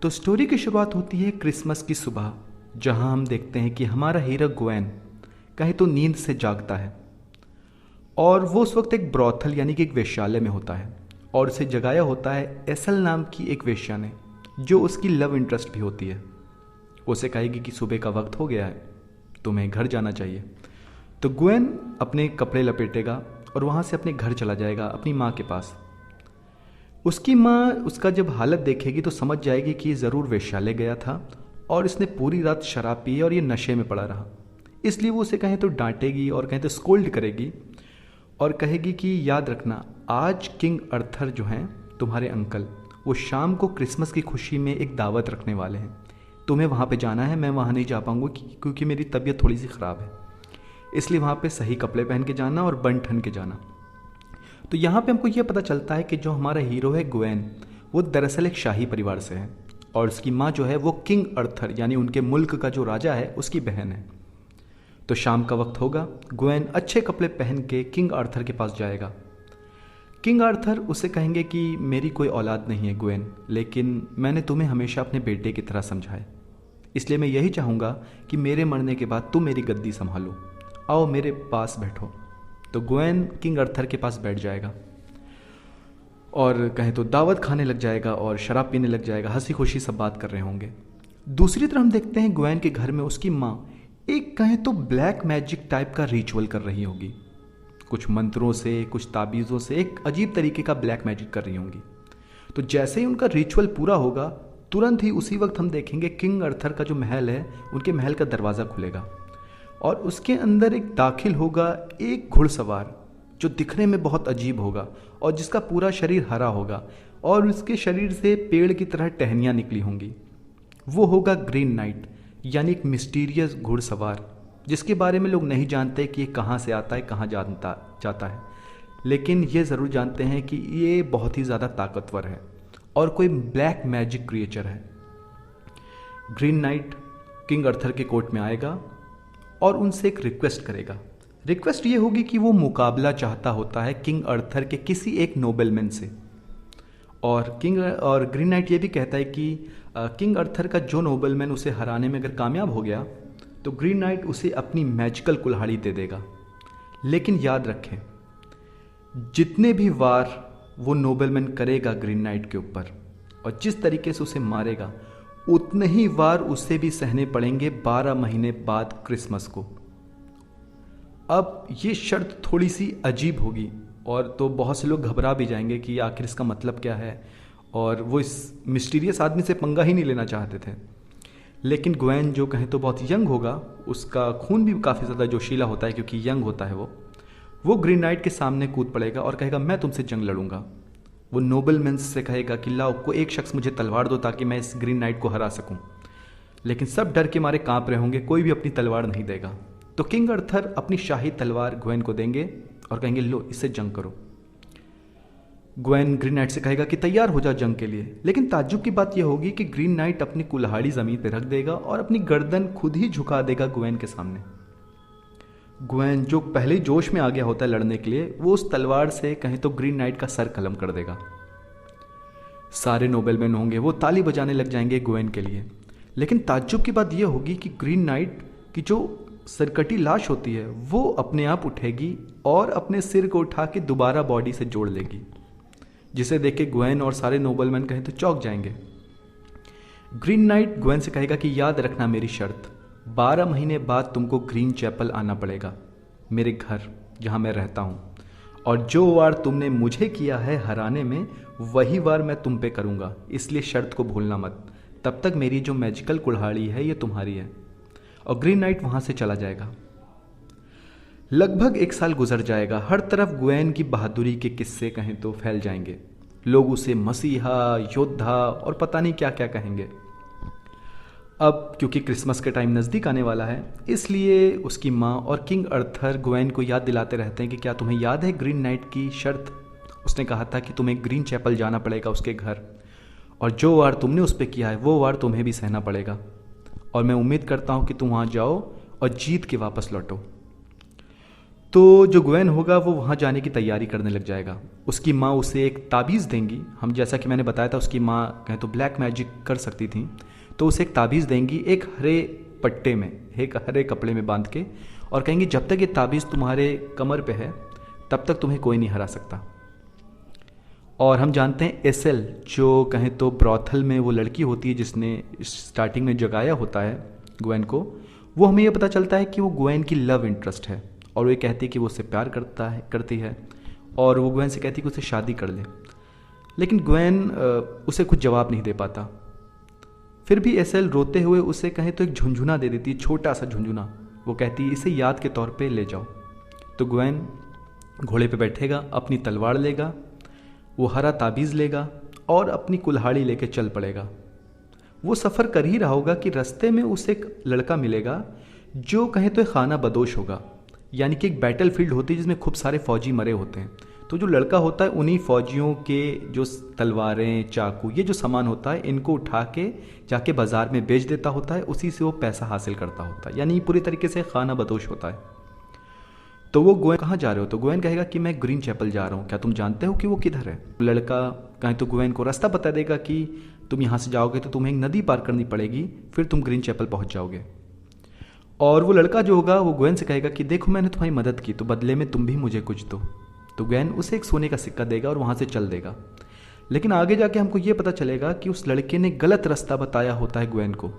तो स्टोरी की शुरुआत होती है क्रिसमस की सुबह, जहां हम देखते हैं कि हमारा हीरो ग्वेन कहीं तो नींद से जागता है और वो उस वक्त एक ब्रॉथल यानी कि एक वेश्यालय में होता है और उसे जगाया होता है एसल नाम की एक वेश्या ने, जो उसकी लव इंटरेस्ट भी होती है। वो उसे कहेगी कि सुबह का वक्त हो गया है, तुम्हें घर जाना चाहिए। तो ग्वेन अपने कपड़े लपेटेगा और वहाँ से अपने घर चला जाएगा, अपनी माँ के पास। उसकी माँ उसका जब हालत देखेगी तो समझ जाएगी कि ये ज़रूर वेश्यालय गया था और इसने पूरी रात शराब पी और ये नशे में पड़ा रहा। इसलिए वो उसे कहें तो डांटेगी और कहें तो स्कोल्ड करेगी और कहेगी कि याद रखना, आज किंग अर्थर जो हैं तुम्हारे अंकल, वो शाम को क्रिसमस की खुशी में एक दावत रखने वाले हैं। तुम्हें वहाँ पे जाना है, मैं वहाँ नहीं जा पाऊँगा क्योंकि मेरी तबीयत थोड़ी सी ख़राब है। इसलिए वहाँ पे सही कपड़े पहन के जाना और बन ठन के जाना। तो यहाँ पे हमको ये पता चलता है कि जो हमारा हीरो है ग्वेन, वो दरअसल एक शाही परिवार से है और उसकी माँ जो है वो किंग अर्थर यानी उनके मुल्क का जो राजा है उसकी बहन है। तो शाम का वक्त होगा, ग्वेन अच्छे कपड़े पहन के किंग आर्थर के पास जाएगा। किंग आर्थर उसे कहेंगे कि मेरी कोई औलाद नहीं है ग्वेन, लेकिन मैंने तुम्हें हमेशा अपने बेटे की तरह समझा है, इसलिए मैं यही चाहूँगा कि मेरे मरने के बाद तुम मेरी गद्दी संभालो, आओ मेरे पास बैठो। तो ग्वेन किंग आर्थर के पास बैठ जाएगा और कहें तो दावत खाने लग जाएगा और शराब पीने लग जाएगा, हंसी खुशी सब बात कर रहे होंगे। दूसरी तरफ हम देखते हैं ग्वेन के घर में उसकी माँ एक कहें तो ब्लैक मैजिक टाइप का रिचुअल कर रही होगी, कुछ मंत्रों से, कुछ ताबीज़ों से एक अजीब तरीके का ब्लैक मैजिक कर रही होंगी। तो जैसे ही उनका रिचुअल पूरा होगा, तुरंत ही उसी वक्त हम देखेंगे किंग अर्थर का जो महल है, उनके महल का दरवाज़ा खुलेगा और उसके अंदर एक दाखिल होगा एक घुड़सवार, जो दिखने में बहुत अजीब होगा और जिसका पूरा शरीर हरा होगा और उसके शरीर से पेड़ की तरह टहनियाँ निकली होंगी। वो होगा ग्रीन नाइट, यानी एक मिस्टीरियस घुड़सवार, जिसके बारे में लोग नहीं जानते कि ये कहाँ से आता है, कहाँ जाता है, लेकिन ये ज़रूर जानते हैं कि ये बहुत ही ज़्यादा ताकतवर है और कोई ब्लैक मैजिक क्रिएचर है। ग्रीन नाइट किंग अर्थर के कोर्ट में आएगा और उनसे एक रिक्वेस्ट करेगा। रिक्वेस्ट ये होगी कि वो मुकाबला चाहता होता है किंग अर्थर के किसी एक नोबलमैन से, और ग्रीन नाइट ये भी कहता है कि किंग अर्थर का जो नोबलमैन उसे हराने में अगर कामयाब हो गया तो ग्रीन नाइट उसे अपनी मैजिकल कुल्हाड़ी दे देगा। लेकिन याद रखें, जितने भी वार वो नोबलमैन करेगा ग्रीन नाइट के ऊपर और जिस तरीके से उसे मारेगा, उतने ही वार उसे भी सहने पड़ेंगे 12 महीने बाद क्रिसमस को। अब ये शर्त थोड़ी सी अजीब होगी और तो बहुत से लोग घबरा भी जाएंगे कि आखिर इसका मतलब क्या है, और वो इस मिस्टीरियस आदमी से पंगा ही नहीं लेना चाहते थे। लेकिन ग्वेन जो कहें तो बहुत यंग होगा, उसका खून भी काफ़ी ज़्यादा जोशीला होता है क्योंकि यंग होता है वो ग्रीन नाइट के सामने कूद पड़ेगा और कहेगा मैं तुमसे जंग लड़ूंगा। वो नोबलमैन से कहेगा कि लाओ को एक शख्स मुझे तलवार दो ताकि मैं इस ग्रीन नाइट को हरा सकूं। लेकिन सब डर के मारे कांप रहे होंगे, कोई भी अपनी तलवार नहीं देगा। तो किंग अर्थर अपनी शाही तलवार ग्वेन को देंगे और कहेंगे लो इससे जंग करो। ग्वेन ग्रीन नाइट से कहेगा कि तैयार हो जा जंग के लिए। लेकिन ताज्जुब की बात यह होगी कि ग्रीन नाइट अपनी कुल्हाड़ी ज़मीन पर रख देगा और अपनी गर्दन खुद ही झुका देगा ग्वेन के सामने। ग्वेन जो पहले ही जोश में आ गया होता है लड़ने के लिए, वो उस तलवार से कहें तो ग्रीन नाइट का सर कलम कर देगा। सारे नोबलमैन होंगे वो ताली बजाने लग जाएंगे ग्वेन के लिए। लेकिन ताज्जुब की बात यह होगी कि ग्रीन नाइट की जो सरकटी लाश होती है वो अपने आप उठेगी और अपने सिर को उठा के दोबारा बॉडी से जोड़ लेगी, जिसे देख के ग्वेन और सारे नोबलमैन कहें तो चौंक जाएंगे। ग्रीन नाइट ग्वेन से कहेगा कि याद रखना मेरी शर्त, 12 महीने बाद तुमको ग्रीन चैपल आना पड़ेगा, मेरे घर जहाँ मैं रहता हूँ, और जो वार तुमने मुझे किया है हराने में वही वार मैं तुम पे करूँगा, इसलिए शर्त को भूलना मत। तब तक मेरी जो मैजिकल कुल्हाड़ी है ये तुम्हारी है। और ग्रीन नाइट वहाँ से चला जाएगा। लगभग 1 साल गुजर जाएगा। हर तरफ ग्वेन की बहादुरी के किस्से कहें तो फैल जाएंगे। लोग उसे मसीहा, योद्धा और पता नहीं क्या क्या कहेंगे। अब क्योंकि क्रिसमस के टाइम नज़दीक आने वाला है, इसलिए उसकी माँ और किंग अर्थर ग्वेन को याद दिलाते रहते हैं कि क्या तुम्हें याद है ग्रीन नाइट की शर्त? उसने कहा था कि तुम्हें ग्रीन चैपल जाना पड़ेगा उसके घर, और जो वार तुमने उस पर किया है वो वार तुम्हें भी सहना पड़ेगा, और मैं उम्मीद करता हूँ कि तुम वहाँ जाओ और जीत के वापस लौटो। तो जो ग्वेन होगा वो वहाँ जाने की तैयारी करने लग जाएगा। उसकी माँ उसे एक ताबीज़ देंगी। हम जैसा कि मैंने बताया था उसकी माँ कहें तो ब्लैक मैजिक कर सकती थी, तो उसे एक ताबीज़ देंगी एक हरे पट्टे में, एक हरे कपड़े में बांध के, और कहेंगी जब तक ये ताबीज़ तुम्हारे कमर पे है तब तक तुम्हें कोई नहीं हरा सकता। और हम जानते हैं एसेल जो कहें तो ब्रॉथल में वो लड़की होती है जिसने स्टार्टिंग में जगाया होता है ग्वेन को, वो हमें ये पता चलता है कि वो ग्वेन की लव इंटरेस्ट है, और वो ये कहती है कि वो उससे प्यार करती है, और वो ग्वेन से कहती है कि उससे शादी कर ले। लेकिन ग्वेन उसे कुछ जवाब नहीं दे पाता। फिर भी एसेल रोते हुए उसे कहें तो एक झुंझुना दे देती है, छोटा सा झुंझुना। वो कहती है इसे याद के तौर पे ले जाओ। तो ग्वेन घोड़े पे बैठेगा, अपनी तलवार लेगा, वो हरा ताबीज़ लेगा और अपनी कुल्हाड़ी लेके चल पड़ेगा। वो सफ़र कर ही रहा होगा कि रास्ते में उसे एक लड़का मिलेगा जो कहें तो एक खाना बदोश होगा, यानी कि एक बैटल फील्ड होती है जिसमें खूब सारे फौजी मरे होते हैं। तो जो लड़का होता है उन्हीं फौजियों के जो तलवारें, चाकू, ये जो सामान होता है इनको उठा के जाके बाज़ार में बेच देता होता है, उसी से वो पैसा हासिल करता होता है, यानी पूरी तरीके से खाना बदोश होता है। तो वो ग्वेन कहाँ जा रहे हो? तो ग्वेन कहेगा कि मैं ग्रीन चैपल जा रहा हूँ, क्या तुम जानते हो कि वो किधर है? लड़का कहें तो ग्वेन को रास्ता बता देगा कि तुम यहाँ से जाओगे तो तुम्हें एक नदी पार करनी पड़ेगी, फिर तुम ग्रीन चैपल पहुँच जाओगे। और वो लड़का जो होगा वो ग्वेन से कहेगा कि देखो मैंने तुम्हारी मदद की तो बदले में तुम भी मुझे कुछ दो। तो ग्वेन उसे एक सोने का सिक्का देगा और वहाँ से चल देगा। लेकिन आगे जाके हमको ये पता चलेगा कि उस लड़के ने गलत रास्ता बताया होता है ग्वेन को,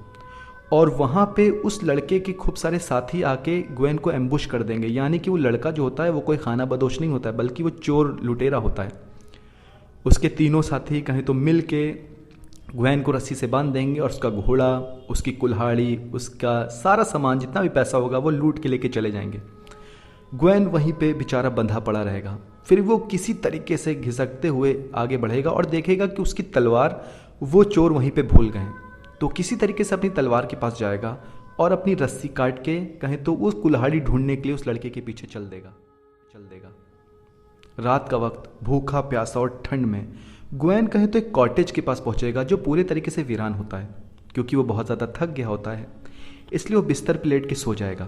और वहाँ पे उस लड़के के खूब सारे साथी आके ग्वेन को एम्बुश कर देंगे। यानी कि वो लड़का जो होता है वो कोई खाना बदोश नहीं होता है, बल्कि वो चोर लुटेरा होता है। उसके तीनों साथी कहें तो मिल के ग्वेन को रस्सी से बांध देंगे और उसका घोड़ा, उसकी कुल्हाड़ी, उसका सारा सामान, जितना भी पैसा होगा वो लूट के लेके चले जाएंगे। ग्वेन वहीं पे बेचारा बंधा पड़ा रहेगा। फिर वो किसी तरीके से घिसकते हुए आगे बढ़ेगा और देखेगा कि उसकी तलवार वो चोर वहीं पे भूल गए। तो किसी तरीके से अपनी तलवार के पास जाएगा और अपनी रस्सी काट के कहें तो उस कुल्हाड़ी ढूंढने के लिए उस लड़के के पीछे चल देगा। रात का वक्त भूखा प्यासा और ठंड में ग्वेन कहें तो एक कॉटेज के पास पहुंचेगा जो पूरे तरीके से वीरान होता है, क्योंकि वो बहुत ज़्यादा थक गया होता है, इसलिए वो बिस्तर पे लेट के सो जाएगा।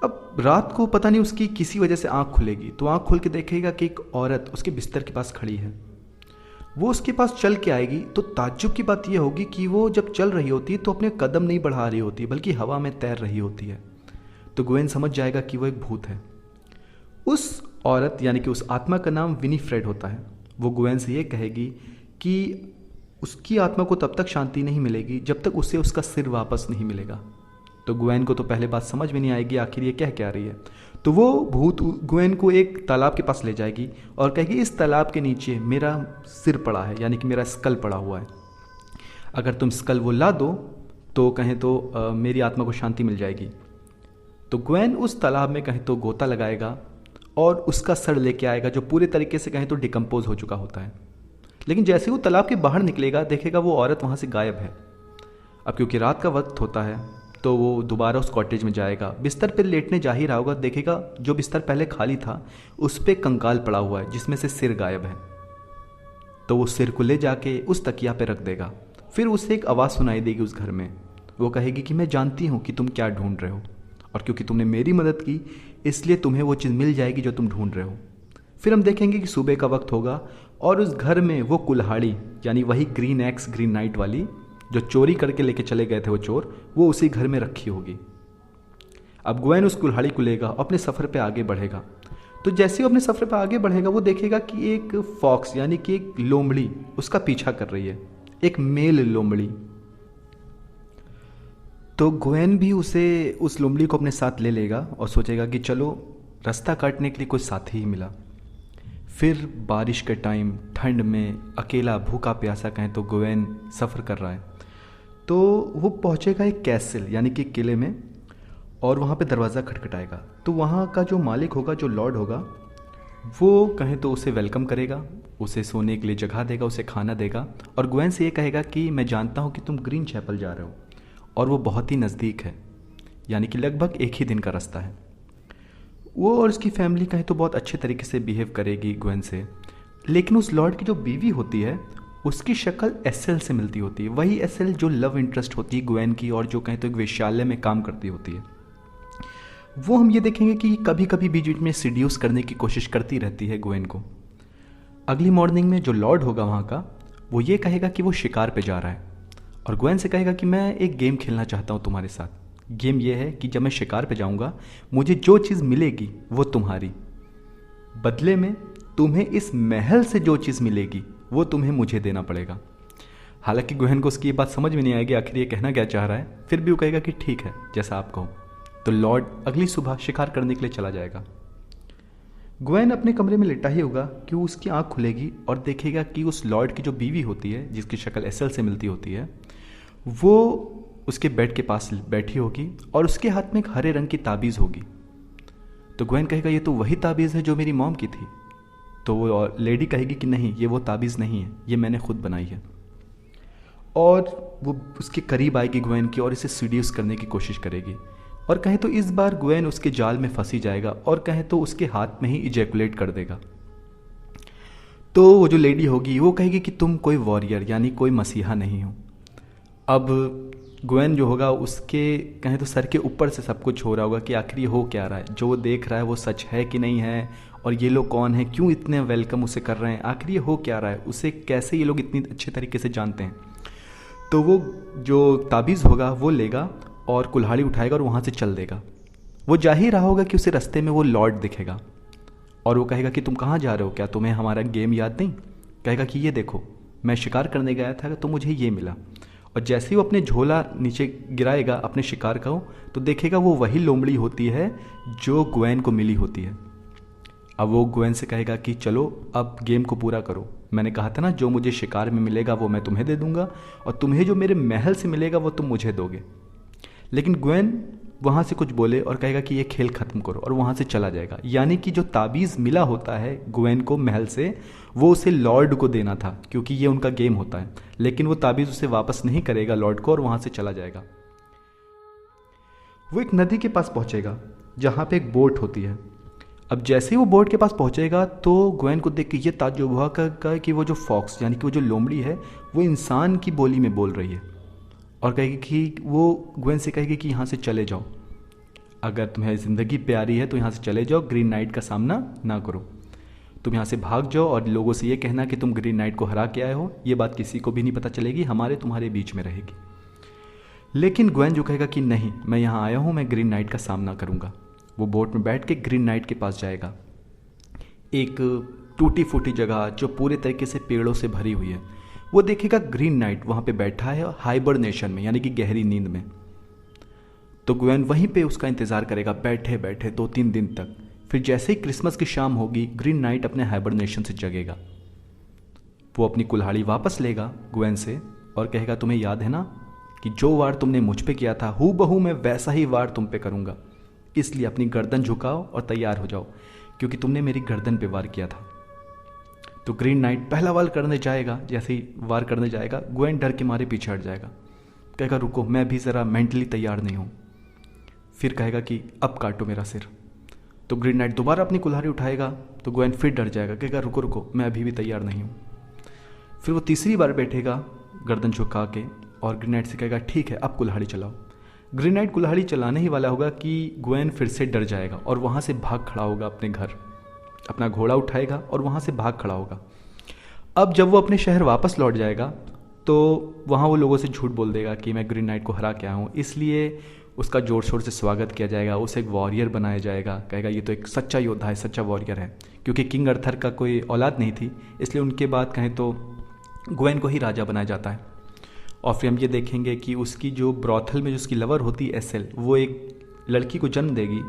अब रात को पता नहीं उसकी किसी वजह से आँख खुलेगी, तो आँख खोल के देखेगा कि एक औरत उसके बिस्तर के पास खड़ी है। वो उसके पास चल के आएगी तो ताज्जुब की बात यह होगी कि वो जब चल रही होती है तो अपने कदम नहीं बढ़ा रही होती, बल्कि हवा में तैर रही होती है। तो ग्वेन समझ जाएगा कि वो एक भूत है। उस औरत यानी कि उस आत्मा का नाम विनीफ्रेड होता है। वो ग्वेन से ये कहेगी कि उसकी आत्मा को तब तक शांति नहीं मिलेगी जब तक उसे उसका सिर वापस नहीं मिलेगा। तो ग्वेन को तो पहले बात समझ में नहीं आएगी आखिर ये कह रही है। तो वो भूत ग्वेन को एक तालाब के पास ले जाएगी और कहेगी इस तालाब के नीचे मेरा सिर पड़ा है, यानी कि मेरा स्कल पड़ा हुआ है, अगर तुम स्कल वो ला दो तो कहें तो मेरी आत्मा को शांति मिल जाएगी। तो ग्वेन उस तालाब में कहें तो गोता लगाएगा और उसका सर लेके आएगा जो पूरे तरीके से कहें तो डिकम्पोज हो चुका होता है। लेकिन जैसे वो तालाब के बाहर निकलेगा देखेगा वो औरत वहाँ से गायब है। अब क्योंकि रात का वक्त होता है तो वो दोबारा उस कॉटेज में जाएगा। बिस्तर पर लेटने जा ही रहा होगा, देखेगा जो बिस्तर पहले खाली था उस पर कंकाल पड़ा हुआ है जिसमें से सिर गायब है। तो वो सिर को ले जाके उस तकिया पे रख देगा। फिर उसे एक आवाज़ सुनाई देगी उस घर में। वो कहेगी कि मैं जानती हूँ कि तुम क्या ढूंढ रहे हो, और क्योंकि तुमने मेरी मदद की इसलिए तुम्हें वो चीज़ मिल जाएगी जो तुम ढूंढ रहे हो। फिर हम देखेंगे कि सुबह का वक्त होगा और उस घर में वो कुल्हाड़ी, यानी वही ग्रीन एक्स ग्रीन नाइट वाली जो चोरी करके लेके चले गए थे वो चोर, वो उसी घर में रखी होगी। अब ग्वेन उस कुल्हाड़ी को लेगा, अपने सफ़र पे आगे बढ़ेगा। तो जैसे वो अपने सफ़र पे आगे बढ़ेगा वो देखेगा कि एक फॉक्स यानी कि एक लोमड़ी उसका पीछा कर रही है, एक मेल लोमड़ी। तो ग्वेन भी उस लोमड़ी को अपने साथ ले लेगा और सोचेगा कि चलो रास्ता काटने के लिए कोई साथी ही मिला। फिर बारिश के टाइम ठंड में अकेला भूखा प्यासा कहें तो ग्वेन सफ़र कर रहा है। तो वो पहुंचेगा एक कैसल यानी कि किले में, और वहाँ पे दरवाज़ा खटखटाएगा। तो वहाँ का जो मालिक होगा, जो लॉर्ड होगा, वो कहें तो उसे वेलकम करेगा, उसे सोने के लिए जगह देगा, उसे खाना देगा, और ग्वेन से ये कहेगा कि मैं जानता हूँ कि तुम ग्रीन चैपल जा रहे हो और वो बहुत ही नज़दीक है, यानी कि लगभग एक ही दिन का रास्ता है। वो और उसकी फैमिली कहें तो बहुत अच्छे तरीके से बिहेव करेगी ग्वेन से। लेकिन उस लॉर्ड की जो बीवी होती है उसकी शक्ल एसेल से मिलती होती है, वही एसेल जो लव इंटरेस्ट होती है ग्वेन की और जो कहें तो एक वेश्यालय में काम करती होती है। वो हम ये देखेंगे कि कभी कभी बीच बीच में सीड्यूस करने की कोशिश करती रहती है ग्वेन को। अगली मॉर्निंग में जो लॉर्ड होगा वहाँ का, वो ये कहेगा कि वो शिकार पे जा रहा है और ग्वेन से कहेगा कि मैं एक गेम खेलना चाहता हूँ तुम्हारे साथ। गेम ये है कि जब मैं शिकार पे जाऊँगा मुझे जो चीज़ मिलेगी वो तुम्हारी, बदले में तुम्हें इस महल से जो चीज़ मिलेगी वो तुम्हें मुझे देना पड़ेगा। हालांकि ग्वेन को उसकी ये बात समझ में नहीं आएगी आखिर ये कहना क्या चाह रहा है, फिर भी वो कहेगा कि ठीक है जैसा आप कहो। तो लॉर्ड अगली सुबह शिकार करने के लिए चला जाएगा। ग्वेन अपने कमरे में लेटा ही होगा कि उसकी आंख खुलेगी और देखेगा कि उस लॉर्ड की जो बीवी होती है, जिसकी शक्ल एसल से मिलती होती है, वो उसके बेड के पास बैठी होगी और उसके हाथ में एक हरे रंग की ताबीज़ होगी। तो ग्वेन कहेगा ये तो वही ताबीज़ है जो मेरी मॉम की थी। तो वो लेडी कहेगी कि नहीं, ये वो ताबीज़ नहीं है, ये मैंने खुद बनाई है। और वो उसके करीब आएगी ग्वेन की और इसे सीड्यूस करने की कोशिश करेगी। और कहें तो इस बार ग्वेन उसके जाल में फंसी जाएगा और कहें तो उसके हाथ में ही इजैकुलेट कर देगा। तो वो जो लेडी होगी वो कहेगी कि तुम कोई वॉरियर यानी कोई मसीहा नहीं हो। अब ग्वेन जो होगा उसके कहें तो सर के ऊपर से सब कुछ हो रहा होगा कि आखिर ये हो क्या रहा है, जो वो देख रहा है वो सच है कि नहीं है, और ये लोग कौन है, क्यों इतने वेलकम उसे कर रहे हैं, आखिर ये हो क्या रहा है, उसे कैसे ये लोग इतनी अच्छे तरीके से जानते हैं। तो वो जो ताबीज़ होगा वो लेगा और कुल्हाड़ी उठाएगा और वहाँ से चल देगा। वो जा ही रहा होगा कि उसे रास्ते में वो लॉर्ड दिखेगा और वो कहेगा कि तुम कहाँ जा रहे हो, क्या तुम्हें हमारा गेम याद नहीं। कहेगा कि ये देखो मैं शिकार करने गया था तो मुझे ये मिला। और जैसे ही वो अपने झोला नीचे गिराएगा अपने शिकार का, तो देखेगा वो वही लोमड़ी होती है जो ग्वेन को मिली होती है। अब वो ग्वेन से कहेगा कि चलो अब गेम को पूरा करो, मैंने कहा था ना जो मुझे शिकार में मिलेगा वो मैं तुम्हें दे दूंगा और तुम्हें जो मेरे महल से मिलेगा वो तुम मुझे दोगे। लेकिन ग्वेन वहाँ से कुछ बोले और कहेगा कि ये खेल ख़त्म करो और वहाँ से चला जाएगा। यानी कि जो ताबीज़ मिला होता है ग्वेन को महल से, वो उसे लॉर्ड को देना था क्योंकि ये उनका गेम होता है, लेकिन वो ताबीज़ उसे वापस नहीं करेगा लॉर्ड को और वहाँ से चला जाएगा। वो एक नदी के पास पहुँचेगा जहाँ पे एक बोट होती है। अब जैसे ही वो बोट के पास पहुँचेगा तो ग्वेन को देख के ये ताज्जुब हुआ कि वो जो फॉक्स यानी कि वो जो लोमड़ी है वो इंसान की बोली में बोल रही है और कहेगी कि वो ग्वेन से कहेगी कि यहाँ से चले जाओ, अगर तुम्हें ज़िंदगी प्यारी है तो यहाँ से चले जाओ, ग्रीन नाइट का सामना ना करो, तुम यहाँ से भाग जाओ और लोगों से ये कहना कि तुम ग्रीन नाइट को हरा के आए हो, ये बात किसी को भी नहीं पता चलेगी, हमारे तुम्हारे बीच में रहेगी। लेकिन ग्वेन जो कहेगा कि नहीं, मैं यहाँ आया हूँ, मैं ग्रीन नाइट का सामना करूँगा। वो बोट में बैठ के ग्रीन नाइट के पास जाएगा, एक टूटी फूटी जगह जो पूरे तरीके से पेड़ों से भरी हुई है। वो देखेगा ग्रीन नाइट वहाँ पे बैठा है हाइबरनेशन में यानी कि गहरी नींद में। तो ग्वेन वहीं पे उसका इंतज़ार करेगा बैठे बैठे 2-3 दिन तक। फिर जैसे ही क्रिसमस की शाम होगी ग्रीन नाइट अपने हाइबरनेशन से जगेगा। वो अपनी कुल्हाड़ी वापस लेगा ग्वेन से और कहेगा तुम्हें याद है ना कि जो वार तुमने मुझ पे किया था हूबहू मैं वैसा ही वार तुम पे करूँगा, इसलिए अपनी गर्दन झुकाओ और तैयार हो जाओ क्योंकि तुमने मेरी गर्दन पे वार किया था। तो ग्रीन नाइट पहला वार करने जाएगा, जैसे ही वार करने जाएगा ग्वेन डर के मारे पीछे हट जाएगा, कहेगा रुको मैं भी ज़रा मेंटली तैयार नहीं हूँ। फिर कहेगा कि अब काटो मेरा सिर। तो ग्रीन नाइट दोबारा अपनी कुल्हाड़ी उठाएगा तो ग्वेन फिर डर जाएगा, कहेगा रुको रुको मैं अभी भी तैयार नहीं हूँ। फिर वो तीसरी बार बैठेगा गर्दन झुका के और ग्रीन नाइट से कहेगा ठीक है अब कुल्हाड़ी चलाओ। ग्रीन नाइट कुल्हाड़ी चलाने ही वाला होगा कि ग्वेन फिर से डर जाएगा और वहाँ से भाग खड़ा होगा अपने घर, अपना घोड़ा उठाएगा और वहाँ से भाग खड़ा होगा। अब जब वो अपने शहर वापस लौट जाएगा तो वहाँ वो लोगों से झूठ बोल देगा कि मैं ग्रीन नाइट को हरा के आया हूँ, इसलिए उसका ज़ोर शोर से स्वागत किया जाएगा, उसे एक वॉरियर बनाया जाएगा। कहेगा ये तो एक सच्चा योद्धा है, सच्चा वॉरियर है, क्योंकि किंग अर्थर का कोई औलाद नहीं थी इसलिए उनके बाद कहें तो ग्वेन को ही राजा बनाया जाता है। और फिर हम ये देखेंगे कि उसकी जो ब्रॉथल में जो उसकी लवर होती है एसेल, वो एक लड़की को जन्म देगी,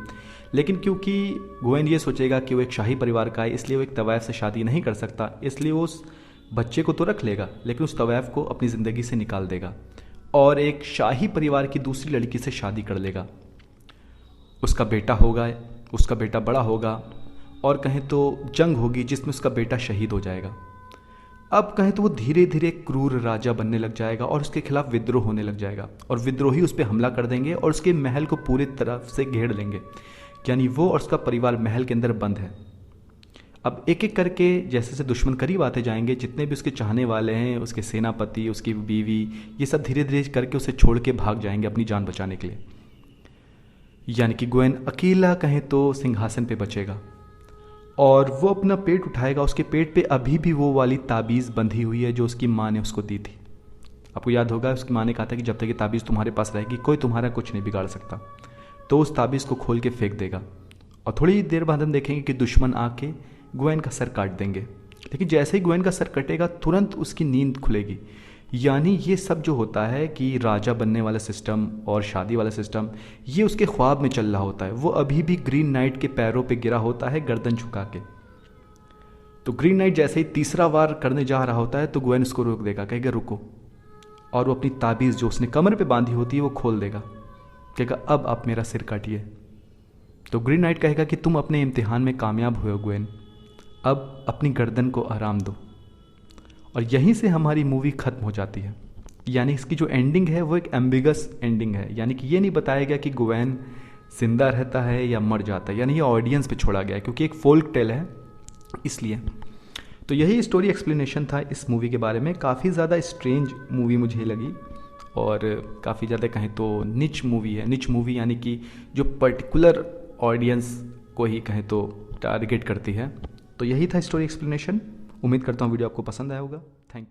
लेकिन क्योंकि ग्वेन ये सोचेगा कि वो एक शाही परिवार का है इसलिए वो एक तवैफ से शादी नहीं कर सकता, इसलिए वो उस बच्चे को तो रख लेगा लेकिन उस तवैफ को अपनी ज़िंदगी से निकाल देगा और एक शाही परिवार की दूसरी लड़की से शादी कर लेगा। उसका बेटा होगा, उसका बेटा बड़ा होगा और कहें तो जंग होगी जिसमें उसका बेटा शहीद हो जाएगा। अब कहें तो वो धीरे धीरे क्रूर राजा बनने लग जाएगा और उसके खिलाफ विद्रोह होने लग जाएगा और विद्रोही उस पर हमला कर देंगे और उसके महल को पूरी तरफ से घेर लेंगे, यानी वो और उसका परिवार महल के अंदर बंद है। अब एक एक करके जैसे जैसे दुश्मन करीब आते जाएंगे, जितने भी उसके चाहने वाले हैं, उसके सेनापति, उसकी बीवी, ये सब धीरे धीरे करके उसे छोड़ के भाग जाएंगे अपनी जान बचाने के लिए। यानी कि ग्वेन अकेला कहें तो सिंहासन पे बचेगा और वो अपना पेट उठाएगा। उसके पेट पे अभी भी वो वाली ताबीज़ बंधी हुई है जो उसकी माँ ने उसको दी थी। आपको याद होगा उसकी माँ ने कहा था कि जब तक ये ताबीज़ तुम्हारे पास रहेगी कोई तुम्हारा कुछ नहीं बिगाड़ सकता। तो उस ताबीज़ को खोल के फेंक देगा और थोड़ी देर बाद हम देखेंगे कि दुश्मन आके ग्वेन का सर काट देंगे। लेकिन जैसे ही ग्वेन का सर कटेगा तुरंत उसकी नींद खुलेगी। यानी ये सब जो होता है कि राजा बनने वाला सिस्टम और शादी वाला सिस्टम, ये उसके ख्वाब में चल रहा होता है। वो अभी भी ग्रीन नाइट के पैरों पे गिरा होता है गर्दन झुका के। तो ग्रीन नाइट जैसे ही तीसरा वार करने जा रहा होता है तो ग्वेन उसको रोक देगा, कहेगा रुको, और वो अपनी ताबीज़ जो उसने कमर पे बांधी होती है वो खोल देगा, कहेगा अब आप मेरा सिर काटिए। तो ग्रीन नाइट कहेगा कि तुम अपने इम्तिहान में कामयाब हुए हो ग्वेन, अब अपनी गर्दन को आराम दो। और यहीं से हमारी मूवी ख़त्म हो जाती है। यानी इसकी जो एंडिंग है वो एक एम्बिगस एंडिंग है, यानी कि ये नहीं बताया गया कि ग्वेन जिंदा रहता है या मर जाता है। यानी ये ऑडियंस पे छोड़ा गया है क्योंकि एक फोल्क टेल है इसलिए। तो यही स्टोरी एक्सप्लेनेशन था इस मूवी के बारे में। काफ़ी ज़्यादा स्ट्रेंज मूवी मुझे लगी और काफ़ी ज़्यादा कहें तो निच मूवी है। निच मूवी यानी कि जो पर्टिकुलर ऑडियंस को ही कहें तो टारगेट करती है। तो यही था स्टोरी एक्सप्लेनेशन। उम्मीद करता हूँ वीडियो आपको पसंद आया होगा। Thank you.